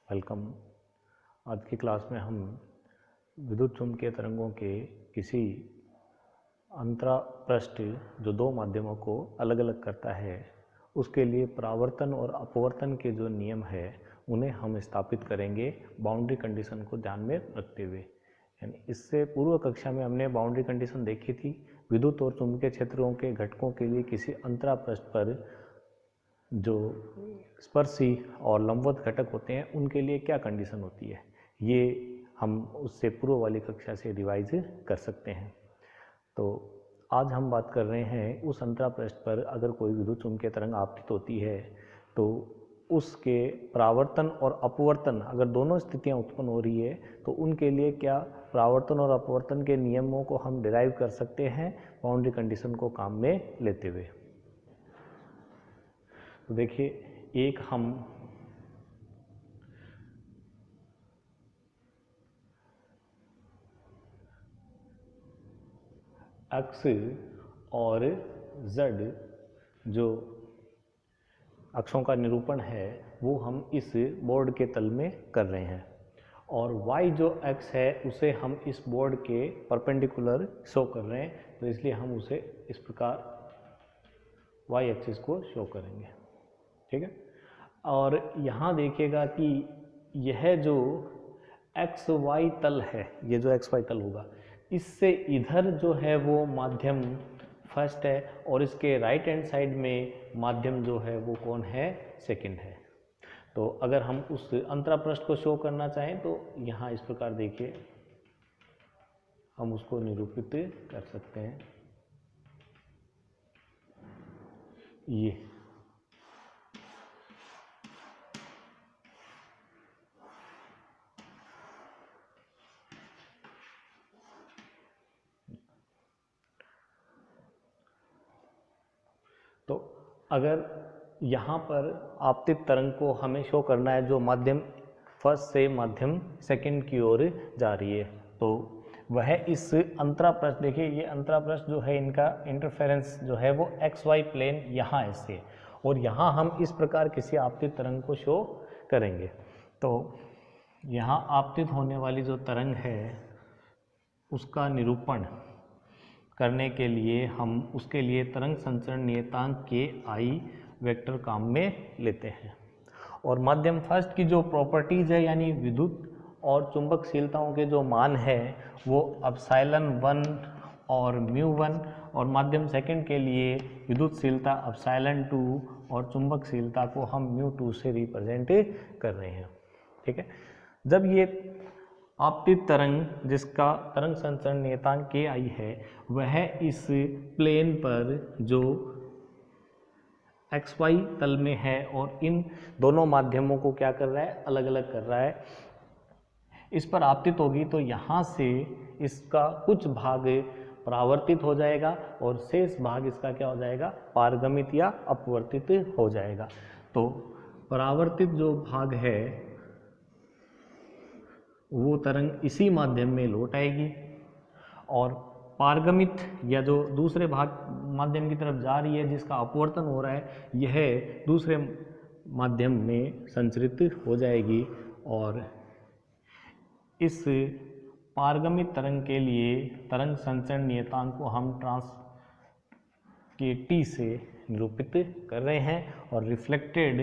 Welcome. आज की class में हम विद्युत चुम्बकीय तरंगों के किसी अंतरापृष्ठ जो दो माध्यमों को अलग अलग करता है उसके लिए परावर्तन और अपवर्तन के जो नियम है उन्हें हम स्थापित करेंगे बाउंड्री कंडीशन को ध्यान में रखते हुए। यानी इससे पूर्व कक्षा में हमने बाउंड्री कंडीशन देखी थी, विद्युत और चुंबकीय क्षेत्रों के घटकों के लिए किसी अंतरापृष्ठ पर जो स्पर्शी और लंबवत घटक होते हैं उनके लिए क्या कंडीशन होती है, ये हम उससे पूर्व वाली कक्षा से रिवाइज कर सकते हैं। तो आज हम बात कर रहे हैं उस अंतरापृष्ठ पर अगर कोई विद्युत चुम्बकीय तरंग आपतित होती है तो उसके परावर्तन और अपवर्तन अगर दोनों स्थितियां उत्पन्न हो रही है तो उनके लिए क्या परावर्तन और अपवर्तन के नियमों को हम डिराइव कर सकते हैं बाउंड्री कंडीशन को काम में लेते हुए। तो देखिए, एक हम एक्स और जेड जो अक्षों का निरूपण है वो हम इस बोर्ड के तल में कर रहे हैं और y जो x है उसे हम इस बोर्ड के परपेंडिकुलर शो कर रहे हैं, तो इसलिए हम उसे इस प्रकार y एक्सिस को शो करेंगे। ठीक है, और यहाँ देखिएगा कि यह जो एक्स वाई तल है, ये जो एक्स वाई तल होगा इससे इधर जो है वो माध्यम फर्स्ट है और इसके राइट हैंड साइड में माध्यम जो है वो कौन है, सेकंड है। तो अगर हम उस अंतरापृष्ठ को शो करना चाहें तो यहाँ इस प्रकार देखिए हम उसको निरूपित कर सकते हैं। ये तो अगर यहाँ पर आपतित तरंग को हमें शो करना है जो माध्यम फर्स्ट से माध्यम सेकंड की ओर जा रही है, तो वह इस अंतरापृष्ठ, देखिए ये अंतरापृष्ठ जो है इनका इंटरफेरेंस जो है वो एक्स वाई प्लेन यहाँ ऐसे, और यहाँ हम इस प्रकार किसी आपतित तरंग को शो करेंगे। तो यहाँ आपतित होने वाली जो तरंग है उसका निरूपण करने के लिए हम उसके लिए तरंग संचरण नियतांक के आई वेक्टर काम में लेते हैं। और माध्यम फर्स्ट की जो प्रॉपर्टीज है यानी विद्युत और चुंबकशीलताओं के जो मान है वो एप्सिलॉन 1 और म्यू 1, और माध्यम सेकंड के लिए विद्युतशीलता एप्सिलॉन 2 और चुंबकशीलता को हम म्यू 2 से रिप्रेजेंट कर रहे हैं। ठीक है, जब ये आपतित तरंग जिसका तरंग संचरण नियतांक के आई है वह इस प्लेन पर जो एक्स वाई तल में है और इन दोनों माध्यमों को क्या कर रहा है, अलग अलग कर रहा है, इस पर आपतित होगी तो यहाँ से इसका कुछ भाग परावर्तित हो जाएगा और शेष भाग इसका क्या हो जाएगा, पारगमित या अपवर्तित हो जाएगा। तो परावर्तित जो भाग है वो तरंग इसी माध्यम में लौट आएगी और पारगमित या जो दूसरे भाग माध्यम की तरफ जा रही है जिसका अपवर्तन हो रहा है यह दूसरे माध्यम में संचरित हो जाएगी। और इस पारगमित तरंग के लिए तरंग संचरण नियतांक को हम ट्रांस के टी से निरूपित कर रहे हैं और रिफ्लेक्टेड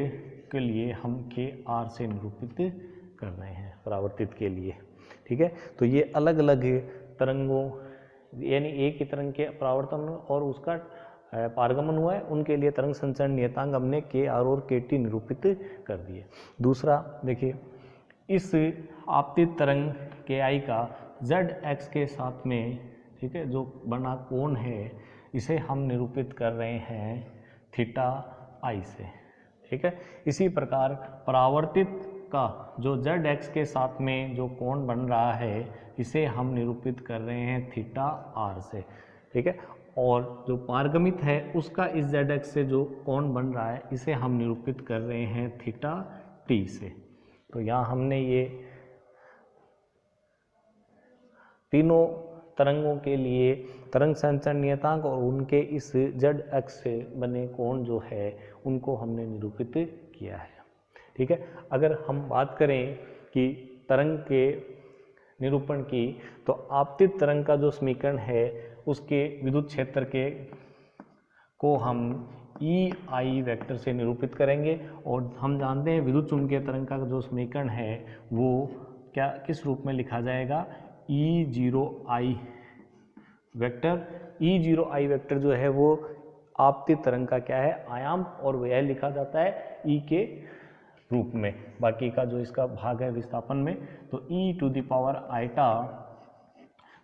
के लिए हम के आर से निरूपित कर रहे हैं परावर्तित के लिए। ठीक है, तो ये अलग अलग तरंगों यानी एक ही तरंग के परावर्तन और उसका पारगमन हुआ है उनके लिए तरंग संचरण नियतांक हमने के आर और के टी निरूपित कर दिए। दूसरा देखिए, इस आपतित तरंग के आई का जेड एक्स के साथ में, ठीक है, जो बना कोण है इसे हम निरूपित कर रहे हैं थीटा आई से। ठीक है, इसी प्रकार परावर्तित का जो जेड एक्स के साथ में जो कोण बन रहा है इसे हम निरूपित कर रहे हैं थीटा आर से। ठीक है, और जो पारगमित है उसका इस जेड एक्स से जो कोण बन रहा है इसे हम निरूपित कर रहे हैं थीटा टी से। तो यहाँ हमने ये तीनों तरंगों के लिए तरंग संचरण नियतांक और उनके इस जेड एक्स से बने कोण जो है उनको हमने निरूपित किया है। ठीक है। अगर हम बात करें कि तरंग के निरूपण की, तो आपतित तरंग का जो समीकरण है उसके विद्युत क्षेत्र के को हम ई आई वेक्टर से निरूपित करेंगे, और हम जानते हैं विद्युत चुंबकीय तरंग का जो समीकरण है वो क्या किस रूप में लिखा जाएगा, ई जीरो आई वेक्टर। ई जीरो आई वेक्टर जो है वो आपतित तरंग का क्या है, आयाम, और वह लिखा जाता है ई के रूप में। बाकी का जो इसका भाग है विस्थापन में, तो ई टू द पावर आइटा,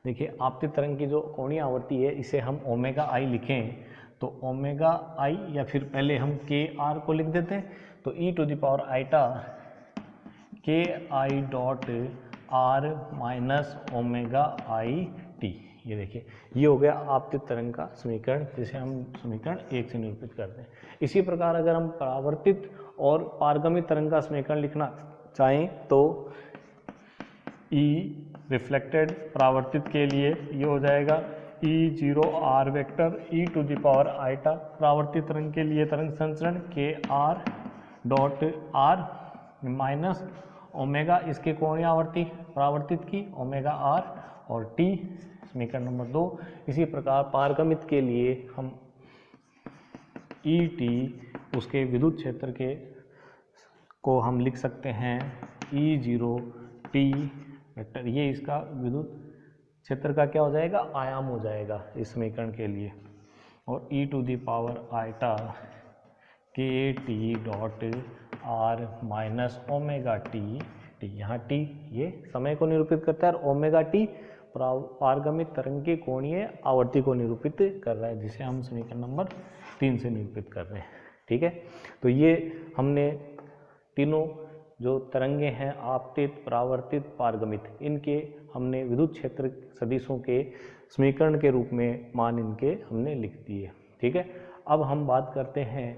देखिए आपतित तरंग की जो कोणीय आवृत्ति है इसे हम ओमेगा आई लिखें, तो ओमेगा आई, या फिर पहले हम के आर को लिख देते हैं, तो ई to the power iota K I dot R minus omega I T. ये देखिए ये हो गया आपतित तरंग का समीकरण, जिसे हम समीकरण 1 से निरूपित करते हैं। इसी प्रकार अगर हम परावर्तित और पारगमित तरंग का समीकरण लिखना चाहें तो ई रिफ्लेक्टेड परावर्तित के लिए ये हो जाएगा E zero R vector E to the power iota, परावर्तित तरंग के लिए तरंग संचरण K R dot R minus omega, इसके कोणीय आवर्ती परावर्तित की ओमेगा आर, और टी समीकरण नंबर 2। इसी प्रकार पारगमित के लिए हम ई टी उसके विद्युत क्षेत्र के को हम लिख सकते हैं ई जीरो टी वेक्टर, ये इसका विद्युत क्षेत्र का क्या हो जाएगा, आयाम हो जाएगा इस समीकरण के लिए, और ई to the power iota K T dot R minus omega T T, यहाँ टी ये समय को निरूपित करता है और ओमेगा टी पारगमित तरंग की कोणीय आवर्ती को निरूपित कर रहा है, जिसे हम समीकरण नंबर 3 से निरूपित कर रहे हैं। ठीक है, तो ये हमने तीनों जो तरंगे हैं आपतित, परावर्तित, पारगमित, इनके हमने विद्युत क्षेत्र सदिशों के समीकरण के रूप में मान इनके हमने लिख दिए। ठीक है, अब हम बात करते हैं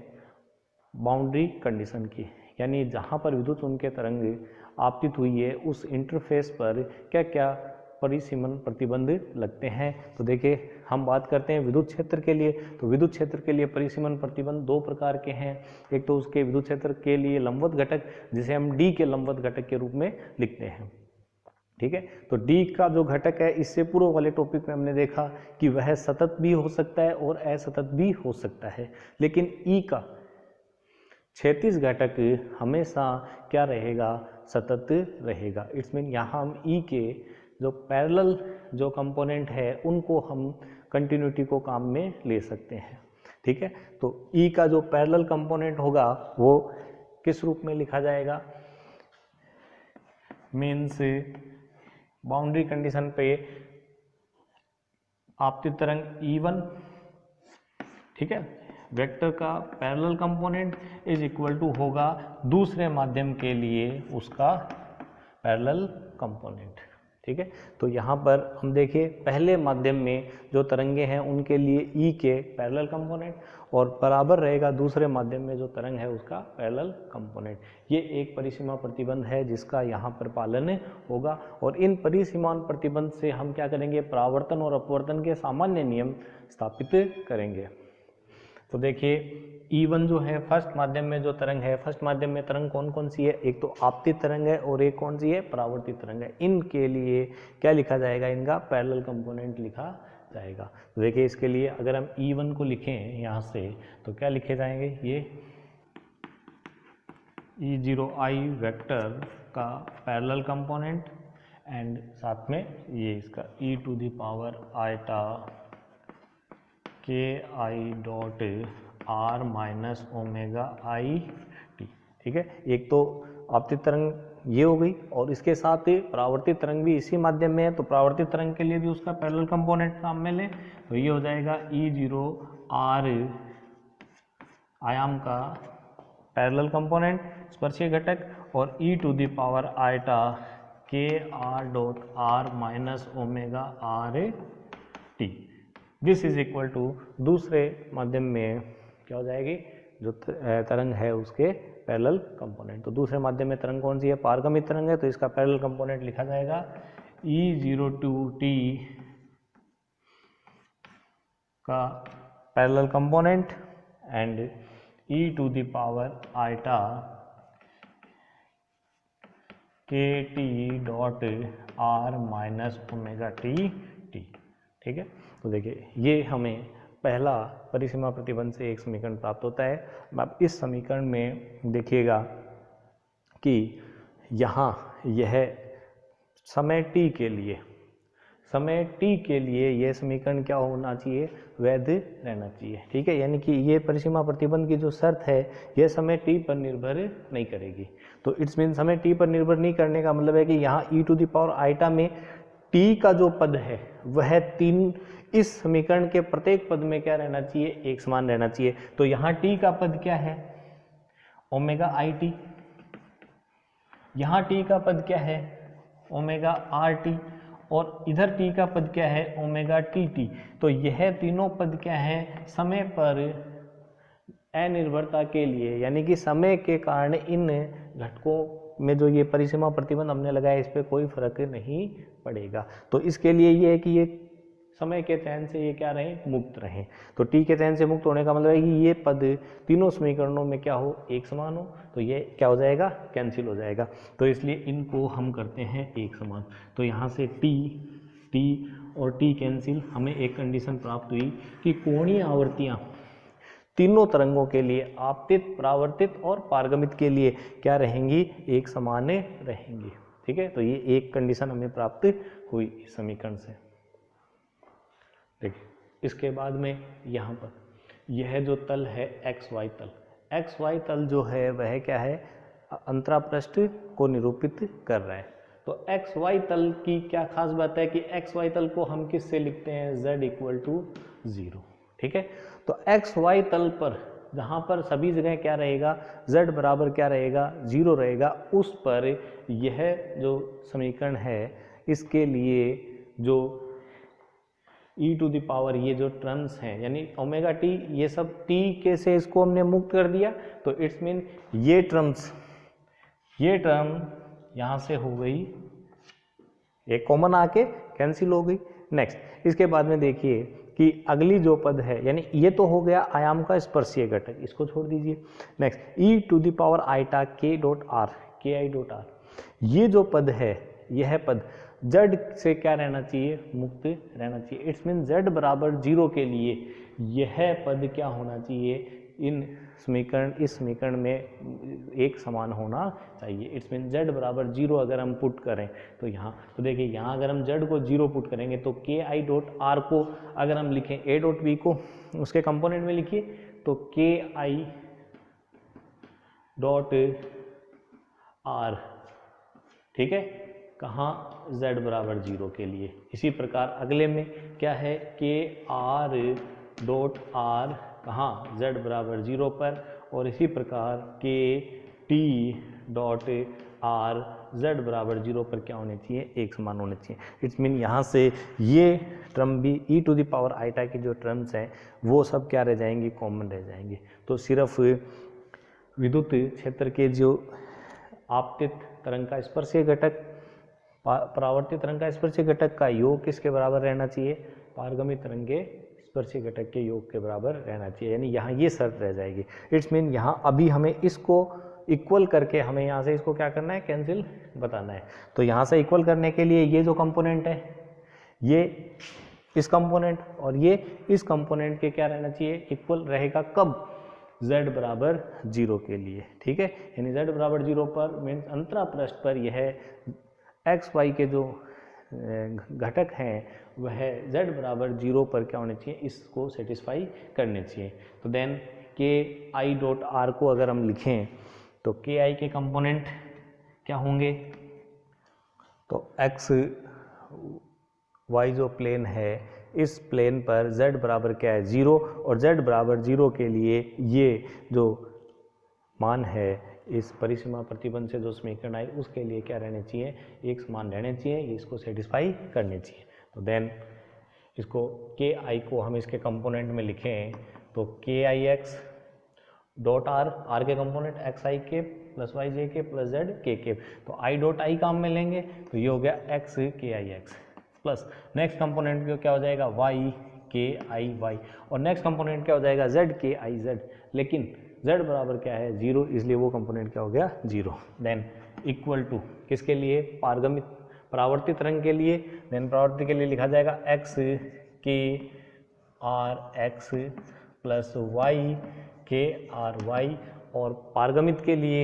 बाउंड्री कंडीशन की, यानी जहाँ पर विद्युत चुंबकीय तरंग आपतित हुई है उस इंटरफेस पर क्या क्या परिसीमन प्रतिबंध लगते हैं। तो देखिए हम बात करते हैं विद्युत क्षेत्र के लिए, तो विद्युत क्षेत्र के लिए परिसीमन प्रतिबंध 2 प्रकार के हैं। एक तो उसके विद्युत क्षेत्र के लिए लंबवत घटक, जिसे हम डी के लंबवत घटक के रूप में लिखते हैं। ठीक है, तो डी का जो घटक है, इससे पूर्व वाले टॉपिक में हमने देखा कि वह सतत भी हो सकता है और असतत भी हो सकता है, लेकिन ई का क्षैतिज घटक हमेशा क्या रहेगा, सतत रहेगा। इट्स मीन यहाँ हम ई के जो पैरेलल जो कंपोनेंट है उनको हम कंटिन्यूटी को काम में ले सकते हैं। ठीक है, तो ई का जो पैरेलल कंपोनेंट होगा वो किस रूप में लिखा जाएगा, मीन्स बाउंड्री कंडीशन पे आपतित तरंग E1, ठीक है, वेक्टर का parallel component is equal to होगा दूसरे माध्यम के लिए उसका पैरेलल कंपोनेंट। ठीक है, तो यहाँ पर हम देखिए पहले माध्यम में जो तरंगे हैं उनके लिए ई के पैरेलल कंपोनेंट, और बराबर रहेगा दूसरे माध्यम में जो तरंग है उसका पैरेलल कंपोनेंट। ये एक परिसीमा प्रतिबंध है जिसका यहाँ पर पालन होगा, और इन परिसीमान प्रतिबंध से हम क्या करेंगे, परावर्तन और अपवर्तन के सामान्य नियम स्थापित करेंगे। तो देखिए E1 जो है फर्स्ट माध्यम में जो तरंग है, फर्स्ट माध्यम में तरंग कौन कौन सी है, एक तो आपतित तरंग है और एक कौन सी है, परावर्तित तरंग है। इनके लिए क्या लिखा जाएगा, इनका पैरेलल कंपोनेंट लिखा जाएगा। तो देखिए इसके लिए अगर हम E1 को लिखें यहाँ से तो क्या लिखे जाएंगे, ये E0I वेक्टर का पैरेलल कंपोनेंट एंड साथ में ये इसका e to the power iota K I dot R minus omega I T. ठीक है, एक तो आपतित तरंग ये हो गई, और इसके साथ ही परावर्तित तरंग भी इसी माध्यम में है, तो परावर्तित तरंग के लिए भी उसका पैरेलल कंपोनेंट काम में ले, तो ये हो जाएगा E0 R आयाम का पैरेलल कंपोनेंट स्पर्शीय घटक, और e to the power iota K R dot R minus omega R T. This is equal to दूसरे माध्यम में क्या हो जाएगी, जो तरंग है उसके पैरेलल कंपोनेंट। तो दूसरे माध्यम में तरंग कौन सी है, पारगमित तरंग है, तो इसका पैरेलल कंपोनेंट लिखा जाएगा E02T का parallel component and e to the power iota K T dot R minus omega T T. ठीक है, तो देखिए ये हमें पहला परिसीमा प्रतिबंध से एक समीकरण प्राप्त होता है। अब इस समीकरण में देखिएगा कि यहाँ यह समय t के लिए यह समीकरण क्या होना चाहिए, वैध रहना चाहिए। ठीक है, यानी कि ये परिसीमा प्रतिबंध की जो शर्त है यह समय t पर निर्भर नहीं करेगी। तो इट्स मीन समय t पर निर्भर नहीं करने का मतलब है कि यहाँ e to the power eta में t का जो पद है वह तीन, इस समीकरण के प्रत्येक पद में क्या रहना चाहिए, एक समान रहना चाहिए। तो यहाँ t का पद क्या है, ओमेगा आई टी, यहाँ t का पद क्या है, ओमेगा आर टी, और इधर t का पद क्या है, ओमेगा टी टी। तो यह तीनों पद क्या है, समय पर अनिर्भरता के लिए, यानी कि समय के कारण इन घटकों में जो ये परिसीमा प्रतिबंध हमने लगाया इस पर कोई फर्क नहीं पड़ेगा। तो इसके लिए ये है कि ये समय के चयन से ये क्या रहे, मुक्त रहें। तो t के चयन से मुक्त होने का मतलब है कि ये पद तीनों समीकरणों में क्या हो, एक समान हो। तो ये क्या हो जाएगा, कैंसिल हो जाएगा। तो इसलिए इनको हम करते हैं एक समान। तो यहाँ से t और t कैंसिल, हमें एक कंडीशन प्राप्त हुई कि कोणीय आवर्तियाँ तीनों तरंगों के लिए, आपतित, परावर्तित और पारगमित के लिए क्या रहेंगी, एक समान रहेंगी। ठीक है, तो ये एक कंडीशन हमें प्राप्त हुई इस समीकरण से। देखिए इसके बाद में यहाँ पर यह जो तल है XY तल, XY तल जो है वह क्या है, अंतरापृष्ठ को निरूपित कर रहा है। तो XY तल की क्या खास बात है कि XY तल को हम किससे लिखते हैं, Z इक्वल टू 0। ठीक है, तो XY तल पर जहाँ पर सभी जगह क्या रहेगा, Z बराबर क्या रहेगा, 0 रहेगा, उस पर यह जो समीकरण है इसके लिए जो e टू द पावर ये जो टर्म्स हैं, यानी ओमेगा टी, ये सब t के से इसको हमने मुक्त कर दिया। तो इट्स मीन ये टर्म यहाँ से हो गई, एक कॉमन आके कैंसिल हो गई। नेक्स्ट इसके बाद में देखिए कि अगली जो पद है, यानी ये तो हो गया आयाम का स्पर्शीय घटक, इसको छोड़ दीजिए। Next e to the power eta k dot R, K I dot are, ये जो पद है यह पद z से क्या रहना चाहिए, मुक्त रहना चाहिए। इट्स मीन z बराबर 0 के लिए यह पद क्या होना चाहिए, इन समीकरण, इस समीकरण में एक समान होना चाहिए। इट्स मीन z बराबर 0 अगर हम पुट करें तो यहाँ, तो देखिए यहाँ अगर हम z को 0 पुट करेंगे तो के आई डॉट आर को अगर हम लिखें a डॉट बी को उसके कंपोनेंट में लिखिए, तो के आई डॉट आर, ठीक है, कहाँ, z बराबर 0 के लिए। इसी प्रकार अगले में क्या है, के आर डॉट आर कहाँ, z बराबर 0 पर, और इसी प्रकार के टी डॉट आर z बराबर 0 पर क्या होने चाहिए, एक समान होने चाहिए। इट्स मीन यहाँ से ये टर्म भी e to the power eta की जो टर्म्स हैं वो सब क्या रह जाएंगी, कॉमन रह जाएंगे। तो सिर्फ विद्युत क्षेत्र के जो आपतित तरंग का स्पर्शीय घटक, परावर्तित तरंग का स्पर्शीय घटक का योग किसके बराबर रहना चाहिए, पारगमित तरंग के स्पर्शीय घटक के योग के बराबर रहना चाहिए, यानी यहाँ ये शर्त रह जाएगी। इट्स मीन यहाँ अभी हमें इसको इक्वल करके हमें यहाँ से इसको क्या करना है, कैंसिल बताना है। तो यहाँ से इक्वल करने के लिए ये जो कंपोनेंट है ये इस कंपोनेंट और ये इस कंपोनेंट के क्या रहना चाहिए, इक्वल रहेगा। कब, z बराबर 0 के लिए। ठीक है, यानी z बराबर 0 पर मीन्स अंतरापृष्ठ पर यह XY के जो घटक हैं वह z बराबर 0 पर क्या होने चाहिए, इसको सेटिस्फाई करने चाहिए। तो देन के आई डॉट आर को अगर हम लिखें तो के आई के कंपोनेंट क्या होंगे, तो x y जो प्लेन है इस प्लेन पर z बराबर क्या है, 0, और z बराबर 0 के लिए ये जो मान है इस परिसीमा प्रतिबंध से जो समीकरण आई उसके लिए क्या रहने चाहिए, एक समान रहने चाहिए, ये इसको सेटिस्फाई करने चाहिए। तो देन इसको के आई को हम इसके कंपोनेंट में लिखें तो K I x dot are, are के कंपोनेंट एक्स आई के प्लस वाई जे के प्लस जेड के के, तो आई डॉट आई काम में लेंगे तो ये हो गया एक्स के आई एक्स प्लस नेक्स्ट कंपोनेंट को क्या हो जाएगा, वाई के आई वाई, और नेक्स्ट कंपोनेंट क्या हो जाएगा, जेड के आई जेड, लेकिन z बराबर क्या है, 0, इसलिए वो कंपोनेंट क्या हो गया, 0। देन इक्वल टू किसके लिए, पारगमित परावर्तित तरंग के लिए, देन परावर्तित के लिए लिखा जाएगा एक्स के आर एक्स प्लस वाई के आर वाई, और पारगमित के लिए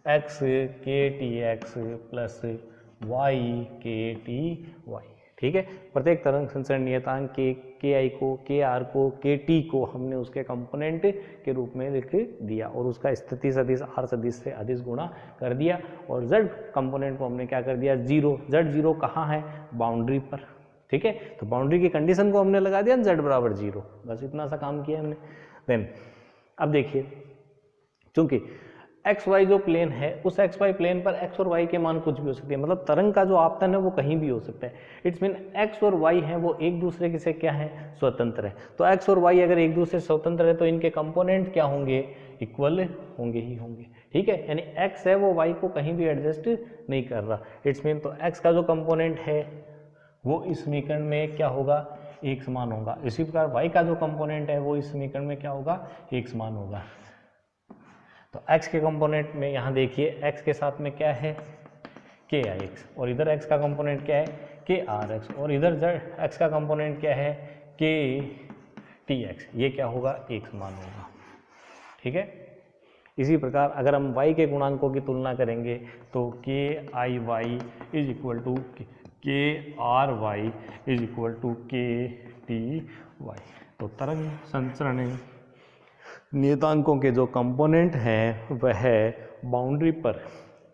एक्स के टी एक्स प्लस वाई के टी वाई। ठीक है, प्रत्येक तरंग संचरण नियतांक के आई को, के आर को, के टी को हमने उसके कंपोनेंट के रूप में लिख दिया और उसका स्थिति सदिश आर सदिश से अदिश गुणा कर दिया, और जेड कंपोनेंट को हमने क्या कर दिया, जीरो। जेड जीरो कहाँ है, बाउंड्री पर। ठीक है, तो बाउंड्री की कंडीशन को हमने लगा दिया जेड बराबर जीरो, बस इतना सा काम किया हमने। देन अब देखिए, चूंकि एक्स वाई जो प्लेन है, उस एक्स वाई प्लेन पर एक्स और वाई के मान कुछ भी हो सकते हैं, मतलब तरंग का जो आपतन है वो कहीं भी हो सकता है। इट्स मीन एक्स और वाई है वो एक दूसरे से क्या है, स्वतंत्र है। तो एक्स और वाई अगर एक दूसरे से स्वतंत्र है तो इनके कंपोनेंट क्या होंगे, इक्वल होंगे ही होंगे। ठीक है, यानी एक्स है वो वाई को कहीं भी एडजस्ट नहीं कर रहा। इट्स मीन तो एक्स का जो कंपोनेंट है वो इस समीकरण में क्या होगा, एक समान होगा। इसी प्रकार वाई का जो कंपोनेंट है वो इस समीकरण में क्या होगा, एक समान होगा। तो x के कंपोनेंट में यहाँ देखिए, x के साथ में क्या है, के आई एक्स, और इधर x का कंपोनेंट क्या है, के आर एक्स, और इधर x का कंपोनेंट क्या है, के टी एक्स। ये क्या होगा, एक समान होगा। ठीक है, इसी प्रकार अगर हम y के गुणांकों की तुलना करेंगे तो K I Y is equal to K R Y is equal to K T Y. तो तरंग संचरण नियतांकों के जो कंपोनेंट हैं वह बाउंड्री पर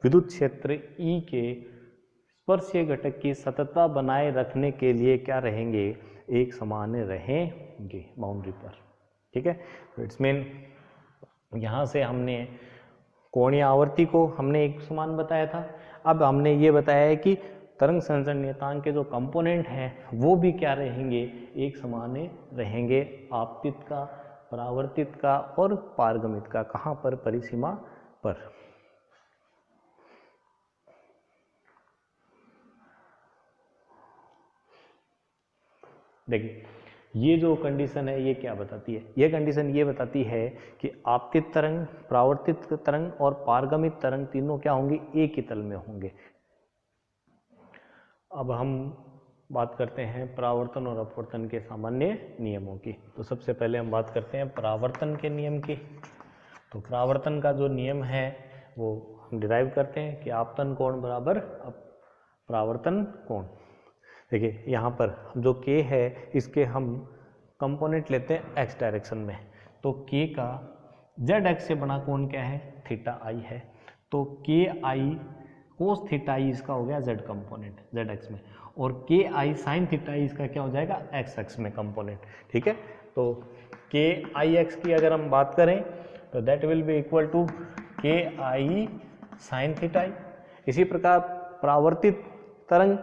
विद्युत क्षेत्र E के स्पर्शीय घटक की सततता बनाए रखने के लिए क्या रहेंगे, एक समान रहेंगे बाउंड्री पर। ठीक है, तो इट्स मीन यहाँ से हमने कोणीय आवर्ती को हमने एक समान बताया था। अब हमने ये बताया है कि तरंग संचरण नियतांक के जो कंपोनेंट हैं वो भी क्या रहेंगे, एक समान रहेंगे, आपतित का, परावर्तित का और पारगमित का। कहाँ पर, परिसीमा पर। देखिए ये जो कंडीशन है ये क्या बताती है, ये कंडीशन ये बताती है कि आपतित तरंग, परावर्तित तरंग और पारगमित तरंग तीनों क्या होंगे, एक ही तल में होंगे। अब हम बात करते हैं परावर्तन और अपवर्तन के सामान्य नियमों की। तो सबसे पहले हम बात करते हैं परावर्तन के नियम की। तो परावर्तन का जो नियम है वो हम डिराइव करते हैं कि आपतन कोण बराबर परावर्तन कोण। देखिए यहाँ पर जो k है इसके हम कंपोनेंट लेते हैं x डायरेक्शन में, तो k का z एक्स से बड़ा कोण क्या है, थीटा आई है। तो k आई कोस थीटा आई इसका हो गया z कंपोनेंट z एक्स में, और के आई साइन थीटा आई इसका क्या हो जाएगा, एक्स एक्स में कंपोनेंट। ठीक है, तो के आई एक्स की अगर हम बात करें तो that will be equal to K I sine theta आई। इसी प्रकार परावर्तित तरंग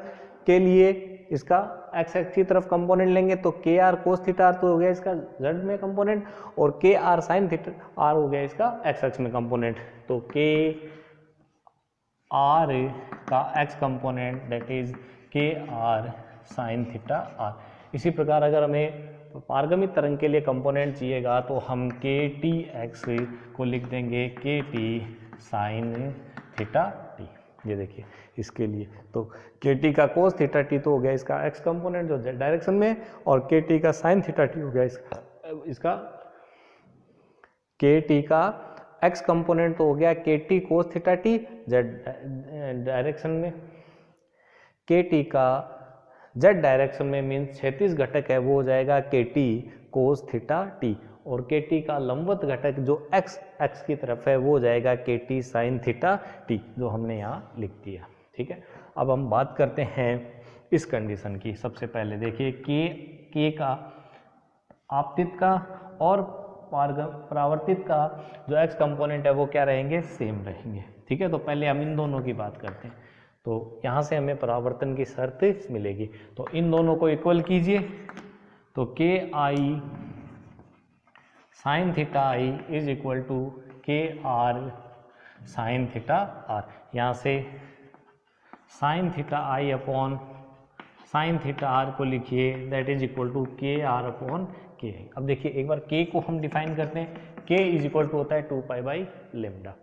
के लिए इसका एक्स एक्स की तरफ कंपोनेंट लेंगे तो के आर कोस थीटा आर तो हो गया इसका जेड में कंपोनेंट, और के आर साइन थीटा आर हो गया इसका एक्स एक्स में कंपोनेंट। तो के आर का एक्स कंपोनेंट दैट इज के आर साइन थीटा आर। इसी प्रकार अगर हमें पारगमित तरंग के लिए कंपोनेंट चाहिएगा तो हम के टी एक्स को लिख देंगे के टी साइन थीटा टी। ये देखिए इसके लिए तो के टी का कोस थीटा टी तो हो गया इसका एक्स कंपोनेंट जो जेड डायरेक्शन में, और के टी का साइन थीटा टी हो गया इसका के टी का एक्स कंपोनेंट तो हो गया के T cos theta T Z direction में। के टी का जेड डायरेक्शन में मीन्स क्षैतिज घटक है वो हो जाएगा के टी कोस थीटा टी, और के टी का लंबवत घटक जो एक्स एक्स की तरफ है वो हो जाएगा के टी साइन थीटा टी, जो हमने यहाँ लिख दिया। ठीक है, अब हम बात करते हैं इस कंडीशन की। सबसे पहले देखिए के का आपतित का और परावर्तित का जो एक्स कंपोनेंट है वो क्या रहेंगे, सेम रहेंगे। ठीक है, तो पहले हम इन दोनों की बात करते हैं। तो यहाँ से हमें परावर्तन की शर्त मिलेगी, तो इन दोनों को इक्वल कीजिए। तो K I sine theta I is equal to K R sine theta R. यहाँ से sine theta I upon sine theta R को लिखिए that is equal to K R upon K. अब देखिए एक बार के को हम डिफाइन करते हैं, के इज इक्वल टू होता है 2 पाई बाई लेमडा।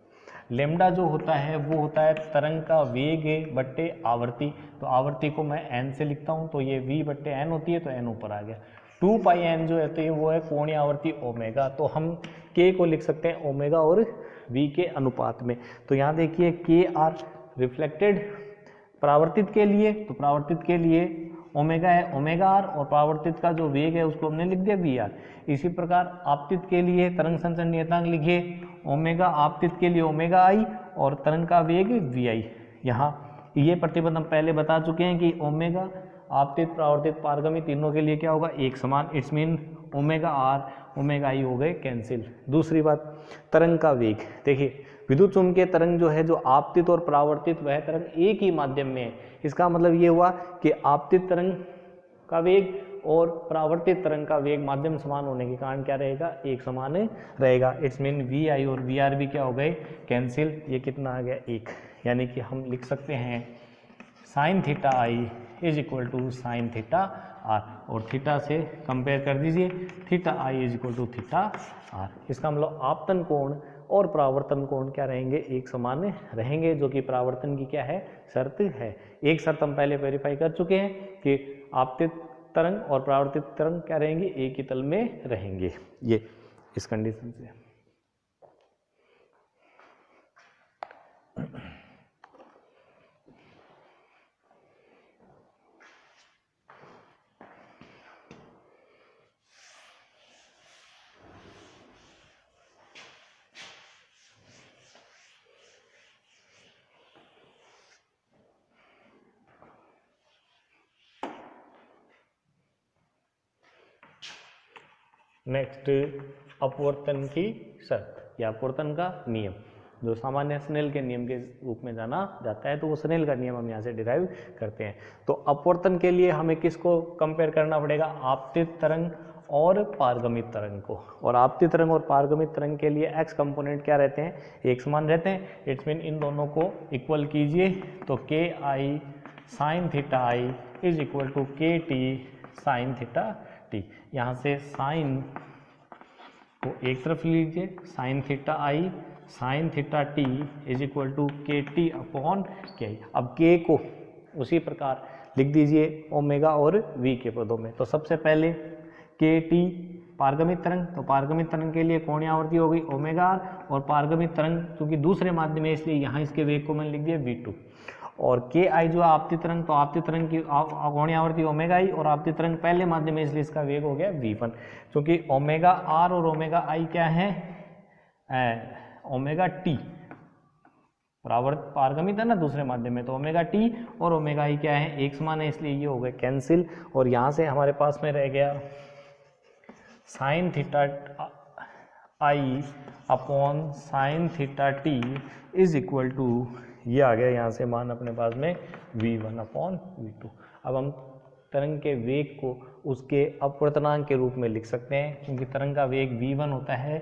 लेमडा जो होता है वो होता है तरंग का वेग बट्टे आवर्ती, तो आवर्ती को मैं n से लिखता हूँ, तो ये v बट्टे n होती है, तो n ऊपर आ गया। 2 पाई n जो है वो है कोणीय आवर्ती ओमेगा, तो हम k को लिख सकते हैं ओमेगा और v के अनुपात में। तो यहाँ देखिए k आर रिफ्लेक्टेड परावर्तित के लिए, तो परावर्तित के लिए ओमेगा है ओमेगा आर, और परावर्तित का जो वेग है उसको हमने लिख दिया वी आर। इसी प्रकार आपतित के लिए तरंग संचरण नियतांक लिखिए ओमेगा, आपतित के लिए ओमेगा आई, और तरंग का वेग वी आई। यहाँ ये प्रतिबंध हम पहले बता चुके हैं कि ओमेगा आपतित परावर्तित पारगमी तीनों के लिए क्या होगा, एक समान। It's mean omega R omega I हो गए कैंसिल। दूसरी बात, तरंग का वेग। देखिए विद्युत चुम्बकीय तरंग जो है, जो आपतित और परावर्तित, वह तरंग एक ही माध्यम में है। इसका मतलब ये हुआ कि आपतित तरंग का वेग और परावर्तित तरंग का वेग माध्यम समान होने के कारण क्या रहेगा, एक समान रहेगा। इट्स मीन वी आई और वी आर भी क्या हो गए, कैंसिल। ये कितना आ गया, एक। यानी कि हम लिख सकते हैं sine theta I is equal to sine theta R, और थीटा से कंपेयर कर दीजिए, theta I is equal to theta R. इसका मतलब आपतन कोण और परावर्तन कोण क्या रहेंगे, एक समान रहेंगे, जो कि परावर्तन की क्या है, शर्त है। एक शर्त हम पहले वेरीफाई कर चुके हैं कि आपतित तरंग और परावर्तित तरंग क्या रहेंगे, एक ही तल में रहेंगे। ये इस कंडीशन से। नेक्स्ट, अपवर्तन की शर्त या अपवर्तन का नियम, जो सामान्य स्नेल के नियम के रूप में जाना जाता है, तो वो स्नेल का नियम हम यहाँ से डिराइव करते हैं। तो अपवर्तन के लिए हमें किसको कंपेयर करना पड़ेगा, आपतित तरंग और पारगमित तरंग को। और आपतित तरंग और पारगमित तरंग के लिए एक्स कंपोनेंट क्या रहते हैं, एक समान रहते हैं। इट्स मीन इन दोनों को इक्वल कीजिए, तो K I sine theta I is equal to K T sine theta T. यहाँ से साइन को एक तरफ लीजिए, sine theta I sine theta T is equal to K T upon K I. अब के को उसी प्रकार लिख दीजिए ओमेगा और वी के पदों में। तो सबसे पहले के टी पारगमित तरंग, तो पारगमित तरंग के लिए कोणीय आवर्ती हो गई ओमेगा आर, और पारगमित तरंग क्योंकि दूसरे माध्यम में इसलिए यहाँ इसके वेग को मैंने लिख दिया v2। और के आई जो आपतित तरंग, तो आपतित तरंग की कोणीय आवर्ती ओमेगा आई, और आपतित तरंग पहले माध्यम में इसलिए इसका वेग हो गया v1। क्योंकि ओमेगा आर और ओमेगा आई क्या है, ओमेगा टी पारगमित है ना दूसरे माध्यम में, तो ओमेगा टी और ओमेगा आई क्या है, एक समान है, इसलिए ये हो गए कैंसिल। और यहाँ से हमारे पास में रह गया sine theta I upon sine theta T is equal to, ये आ गया यहाँ से मान अपने पास में v1 अपॉन v2। अब हम तरंग के वेग को उसके अपवर्तनांक के रूप में लिख सकते हैं, क्योंकि तरंग का वेग v1 होता है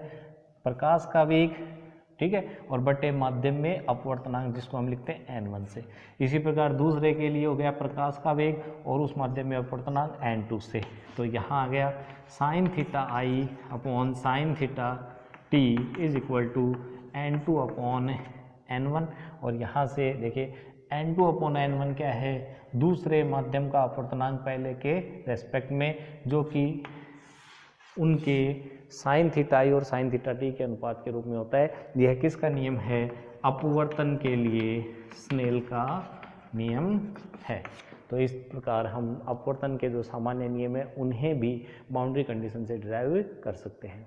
प्रकाश का वेग, ठीक है, और बटे माध्यम में अपवर्तनांक जिसको हम लिखते हैं n1 से। इसी प्रकार दूसरे के लिए हो गया प्रकाश का वेग और उस माध्यम में अपवर्तनांक n2 से। तो यहाँ आ गया sine theta I upon sine theta T is equal to n2 upon n1। और यहाँ से देखिए n2 अपॉन n1 क्या है, दूसरे माध्यम का अपवर्तनांक पहले के रेस्पेक्ट में, जो कि उनके साइन थीटा आई और साइन थीटा टी के अनुपात के रूप में होता है। यह किसका नियम है, अपवर्तन के लिए स्नेल का नियम है। तो इस प्रकार हम अपवर्तन के जो सामान्य नियम है उन्हें भी बाउंड्री कंडीशन से डिराइव कर सकते हैं।